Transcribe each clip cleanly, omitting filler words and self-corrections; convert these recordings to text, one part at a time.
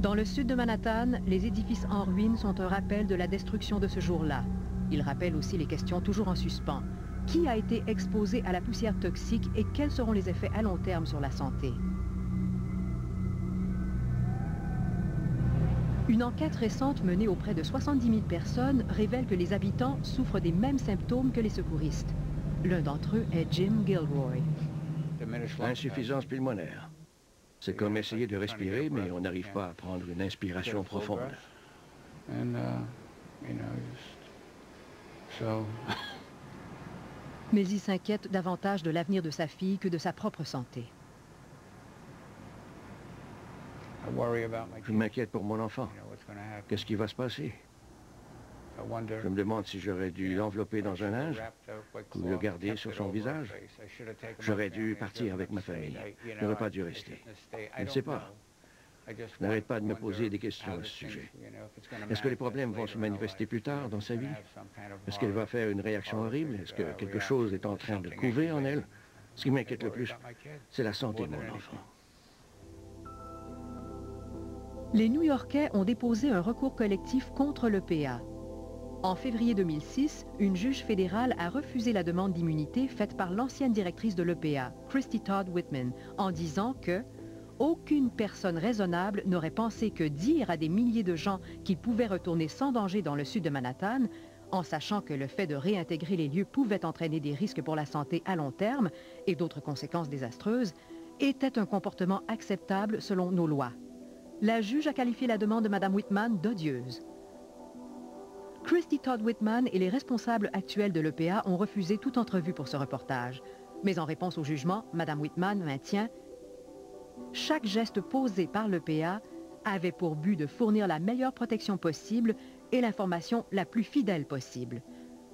Dans le sud de Manhattan, les édifices en ruine sont un rappel de la destruction de ce jour-là. Ils rappellent aussi les questions toujours en suspens. Qui a été exposé à la poussière toxique et quels seront les effets à long terme sur la santé? Une enquête récente menée auprès de 70 000 personnes révèle que les habitants souffrent des mêmes symptômes que les secouristes. L'un d'entre eux est Jim Gilroy. Insuffisance pulmonaire. C'est comme essayer de respirer, mais on n'arrive pas à prendre une inspiration profonde. Mais il s'inquiète davantage de l'avenir de sa fille que de sa propre santé. Je m'inquiète pour mon enfant. Qu'est-ce qui va se passer? Je me demande si j'aurais dû l'envelopper dans un linge ou le garder sur son visage. J'aurais dû partir avec ma famille. Je n'aurais pas dû rester. Je ne sais pas. Je n'arrête pas de me poser des questions à ce sujet. Est-ce que les problèmes vont se manifester plus tard dans sa vie? Est-ce qu'elle va faire une réaction horrible? Est-ce que quelque chose est en train de couver en elle? Ce qui m'inquiète le plus, c'est la santé de mon enfant. Les New-Yorkais ont déposé un recours collectif contre l'EPA. En février 2006, une juge fédérale a refusé la demande d'immunité faite par l'ancienne directrice de l'EPA, Christy Todd Whitman, en disant que aucune personne raisonnable n'aurait pensé que dire à des milliers de gens qu'ils pouvaient retourner sans danger dans le sud de Manhattan, en sachant que le fait de réintégrer les lieux pouvait entraîner des risques pour la santé à long terme et d'autres conséquences désastreuses, était un comportement acceptable selon nos lois. La juge a qualifié la demande de Mme Whitman d'odieuse. Christy Todd Whitman et les responsables actuels de l'EPA ont refusé toute entrevue pour ce reportage. Mais en réponse au jugement, Mme Whitman maintient « Chaque geste posé par l'EPA avait pour but de fournir la meilleure protection possible et l'information la plus fidèle possible.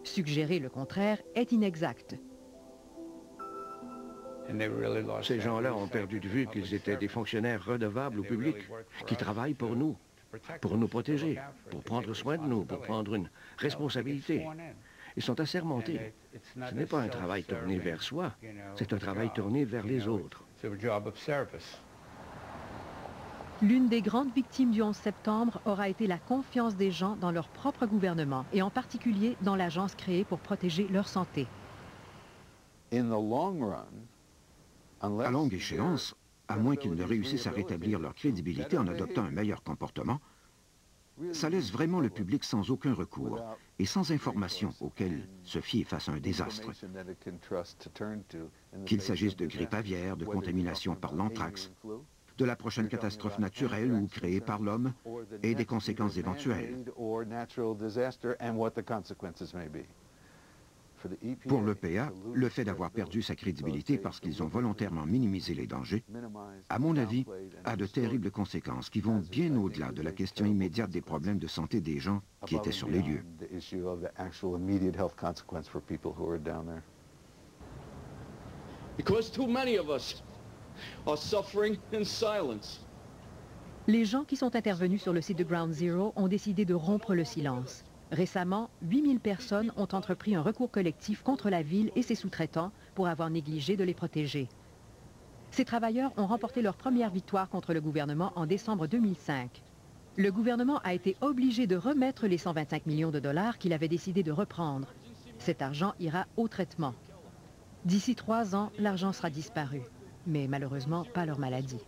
Suggérer le contraire est inexact. » Ces gens-là ont perdu de vue qu'ils étaient des fonctionnaires redevables au public, qui travaillent pour nous protéger, pour prendre soin de nous, pour prendre une responsabilité. Ils sont assermentés. Ce n'est pas un travail tourné vers soi, c'est un travail tourné vers les autres. L'une des grandes victimes du 11 septembre aura été la confiance des gens dans leur propre gouvernement, et en particulier dans l'agence créée pour protéger leur santé. À longue échéance, à moins qu'ils ne réussissent à rétablir leur crédibilité en adoptant un meilleur comportement, ça laisse vraiment le public sans aucun recours et sans information auquel se fier face à un désastre. Qu'il s'agisse de grippe aviaire, de contamination par l'anthrax, de la prochaine catastrophe naturelle ou créée par l'homme et des conséquences éventuelles. Pour l'EPA, le fait d'avoir perdu sa crédibilité parce qu'ils ont volontairement minimisé les dangers, à mon avis, a de terribles conséquences qui vont bien au-delà de la question immédiate des problèmes de santé des gens qui étaient sur les lieux. Les gens qui sont intervenus sur le site de Ground Zero ont décidé de rompre le silence. Récemment, 8000 personnes ont entrepris un recours collectif contre la ville et ses sous-traitants pour avoir négligé de les protéger. Ces travailleurs ont remporté leur première victoire contre le gouvernement en décembre 2005. Le gouvernement a été obligé de remettre les 125 millions de dollars qu'il avait décidé de reprendre. Cet argent ira au traitement. D'ici 3 ans, l'argent sera disparu, mais malheureusement pas leur maladie.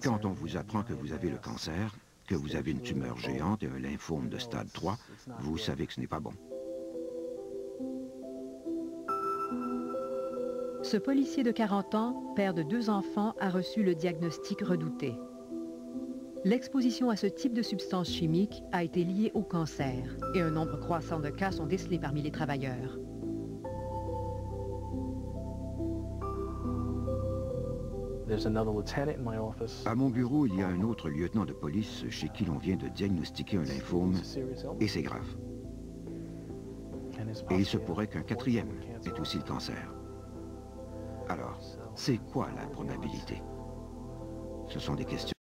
Quand on vous apprend que vous avez le cancer, que vous avez une tumeur géante et un lymphome de stade 3, vous savez que ce n'est pas bon. Ce policier de 40 ans, père de 2 enfants, a reçu le diagnostic redouté. L'exposition à ce type de substance chimique a été liée au cancer et un nombre croissant de cas sont décelés parmi les travailleurs. À mon bureau, il y a un autre lieutenant de police chez qui l'on vient de diagnostiquer un lymphome, et c'est grave. Et il se pourrait qu'un 4e ait aussi le cancer. Alors, c'est quoi la probabilité? Ce sont des questions